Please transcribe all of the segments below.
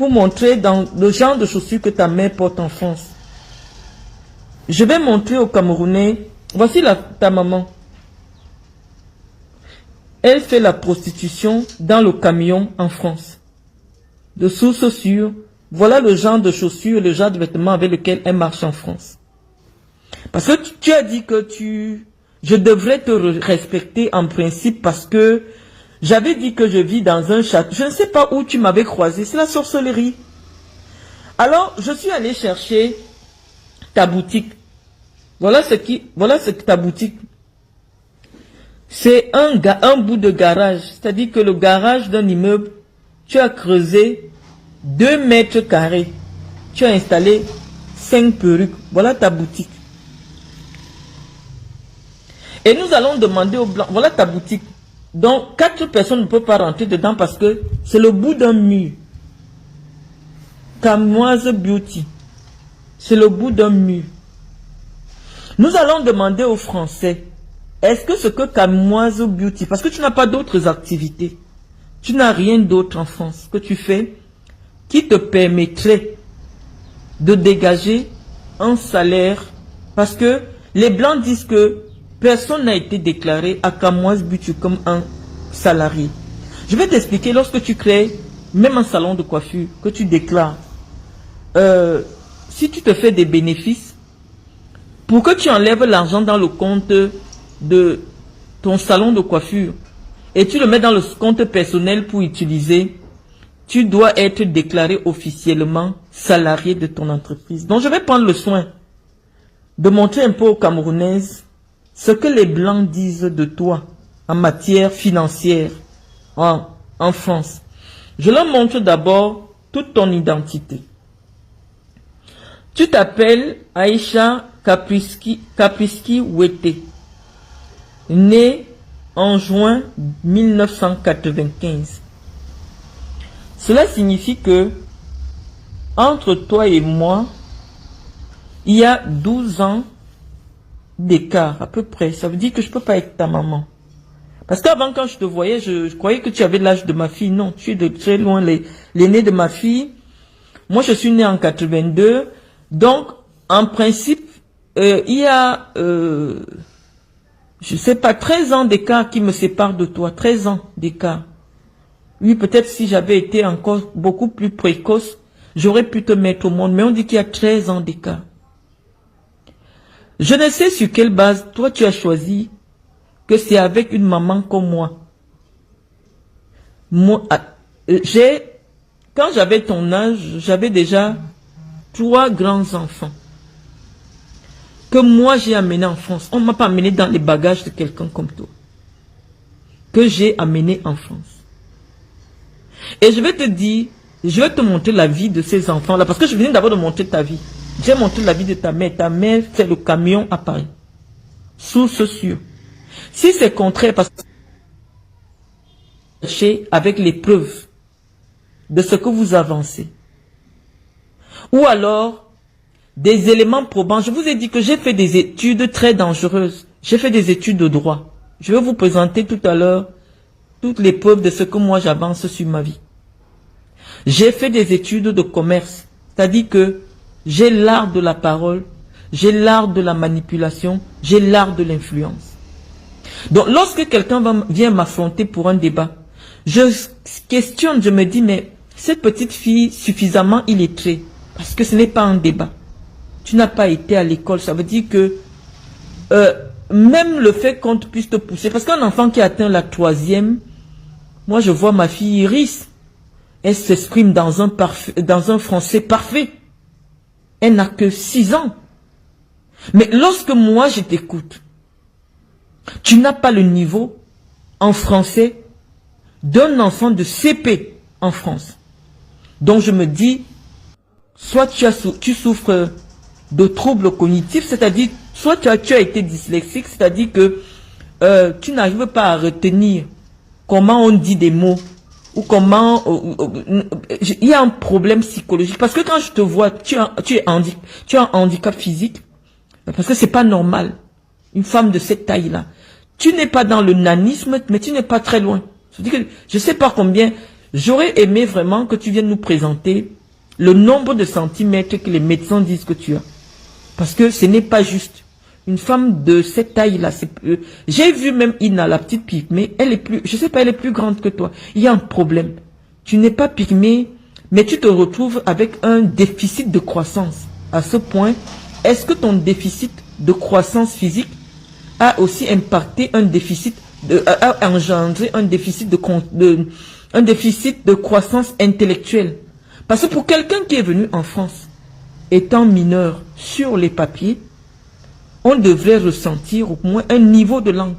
pour montrer dans le genre de chaussures que ta mère porte en France. Je vais montrer aux Camerounais. Voici ta maman. Elle fait la prostitution dans le camion en France. De source sûre, voilà le genre de chaussures, le genre de vêtements avec lesquels elle marche en France. Parce que tu as dit que je devrais te respecter en principe parce que j'avais dit que je vis dans un château. Je ne sais pas où tu m'avais croisé, c'est la sorcellerie. Alors, je suis allé chercher ta boutique. Voilà ce que ta boutique. C'est un bout de garage. C'est-à-dire que le garage d'un immeuble, tu as creusé 2 mètres carrés. Tu as installé 5 perruques. Voilà ta boutique. Et nous allons demander aux Blancs, voilà ta boutique. Donc, 4 personnes ne peuvent pas rentrer dedans parce que c'est le bout d'un mur. Camoise Beauty. C'est le bout d'un mur. Nous allons demander aux Français, est-ce que ce que Camoise Beauty, parce que tu n'as pas d'autres activités, tu n'as rien d'autre en France que tu fais, qui te permettrait de dégager un salaire, parce que les Blancs disent que personne n'a été déclaré à Camoise Beauty comme un salarié. Je vais t'expliquer, lorsque tu crées même un salon de coiffure, que tu déclares, si tu te fais des bénéfices, pour que tu enlèves l'argent dans le compte de ton salon de coiffure et tu le mets dans le compte personnel pour utiliser, tu dois être déclaré officiellement salarié de ton entreprise. Donc je vais prendre le soin de montrer un peu aux Camerounaises ce que les Blancs disent de toi en matière financière en France. Je leur montre d'abord toute ton identité. Tu t'appelles Aïcha Kapriski Wete, née en juin 1995. Cela signifie que entre toi et moi, il y a 12 ans d'écart à peu près. Ça veut dire que je ne peux pas être ta maman. Parce qu'avant, quand je te voyais, je croyais que tu avais l'âge de ma fille. Non, tu es de très loin l'aîné de ma fille. Moi, je suis né en 82. Donc, en principe, il y a, je sais pas, 13 ans d'écart qui me séparent de toi. 13 ans d'écart. Oui, peut-être si j'avais été encore beaucoup plus précoce, j'aurais pu te mettre au monde. Mais on dit qu'il y a 13 ans d'écart. Je ne sais sur quelle base, toi, tu as choisi que c'est avec une maman comme moi. Moi, quand j'avais ton âge, j'avais déjà 3 grands enfants que moi j'ai amenés en France. On ne m'a pas amené dans les bagages de quelqu'un comme toi. Que j'ai amené en France. Et je vais te dire, je vais te montrer la vie de ces enfants-là. Parce que je venais d'abord de montrer ta vie. J'ai montré la vie de ta mère. Ta mère fait le camion à Paris. Source sûre. Si c'est contraire, parce que avec les preuves de ce que vous avancez. Ou alors, des éléments probants. Je vous ai dit que j'ai fait des études très dangereuses. J'ai fait des études de droit. Je vais vous présenter tout à l'heure toutes les preuves de ce que moi j'avance sur ma vie. J'ai fait des études de commerce. C'est-à-dire que j'ai l'art de la parole, j'ai l'art de la manipulation, j'ai l'art de l'influence. Donc lorsque quelqu'un vient m'affronter pour un débat, je questionne, je me dis, mais cette petite fille suffisamment illettrée, parce que ce n'est pas un débat. Tu n'as pas été à l'école, ça veut dire que même le fait qu'on puisse te pousser, parce qu'un enfant qui atteint la 3e, moi je vois ma fille Iris, elle s'exprime dans un français parfait. Elle n'a que 6 ans. Mais lorsque moi je t'écoute, tu n'as pas le niveau en français d'un enfant de CP en France. Donc je me dis, soit tu souffres de troubles cognitifs, c'est-à-dire, soit tu as été dyslexique, c'est-à-dire que tu n'arrives pas à retenir comment on dit des mots, ou comment il y a un problème psychologique. Parce que quand je te vois, tu as un handicap physique, parce que c'est pas normal. Une femme de cette taille-là. Tu n'es pas dans le nanisme, mais tu n'es pas très loin. Je ne sais pas combien. J'aurais aimé vraiment que tu viennes nous présenter le nombre de centimètres que les médecins disent que tu as. Parce que ce n'est pas juste. Une femme de cette taille-là, j'ai vu même Ina, la petite pygmée, elle est plus, je sais pas, elle est plus grande que toi. Il y a un problème. Tu n'es pas pygmée, mais tu te retrouves avec un déficit de croissance. À ce point, est-ce que ton déficit de croissance physique a aussi impacté un déficit, a engendré un déficit de croissance intellectuelle? Parce que pour quelqu'un qui est venu en France, étant mineur sur les papiers, on devrait ressentir au moins un niveau de langue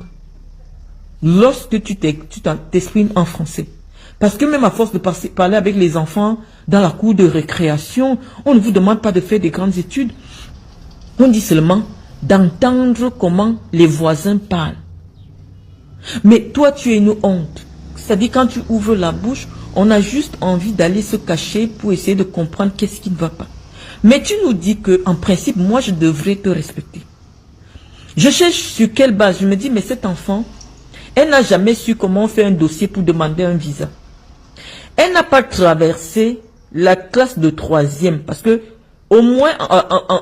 lorsque tu t'exprimes en français. Parce que même à force de parler avec les enfants dans la cour de récréation, on ne vous demande pas de faire des grandes études. On dit seulement d'entendre comment les voisins parlent. Mais toi, tu es une honte. C'est-à-dire quand tu ouvres la bouche, on a juste envie d'aller se cacher pour essayer de comprendre qu'est-ce qui ne va pas. Mais tu nous dis que, en principe, moi, je devrais te respecter. Je cherche sur quelle base. Je me dis, mais cet enfant, elle n'a jamais su comment faire un dossier pour demander un visa. Elle n'a pas traversé la classe de 3e. Parce que, au moins,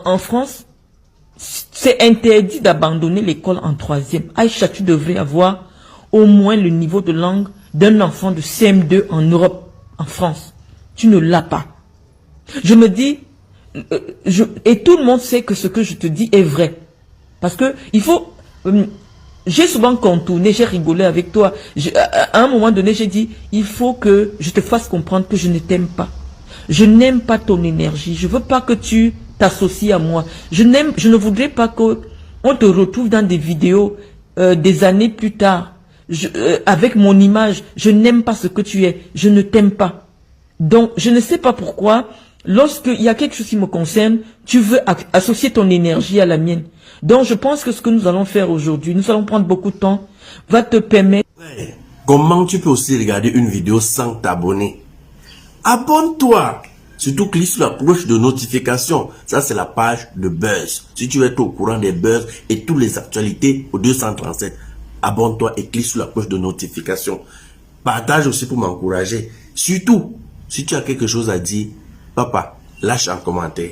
en France, c'est interdit d'abandonner l'école en 3e. Aïcha, tu devrais avoir au moins le niveau de langue d'un enfant de CM2 en Europe, en France. Tu ne l'as pas. Je me dis, et tout le monde sait que ce que je te dis est vrai. Parce que il faut... j'ai souvent contourné, j'ai rigolé avec toi. À un moment donné, j'ai dit, il faut que je te fasse comprendre que je ne t'aime pas. Je n'aime pas ton énergie. Je veux pas que tu t'associes à moi. Je ne voudrais pas qu'on te retrouve dans des vidéos des années plus tard. Avec mon image. Je n'aime pas ce que tu es. Je ne t'aime pas. Donc, je ne sais pas pourquoi, lorsqu'il y a quelque chose qui me concerne, tu veux associer ton énergie à la mienne. Donc, je pense que ce que nous allons faire aujourd'hui, nous allons prendre beaucoup de temps, va te permettre... Ouais. Comment tu peux aussi regarder une vidéo sans t'abonner? Abonne-toi! Surtout, clique sur la cloche de notification. Ça, c'est la page de Buzz. Si tu veux être au courant des buzz et toutes les actualités au 237, abonne-toi et clique sur la cloche de notification. Partage aussi pour m'encourager. Surtout, si tu as quelque chose à dire, papa, lâche un commentaire.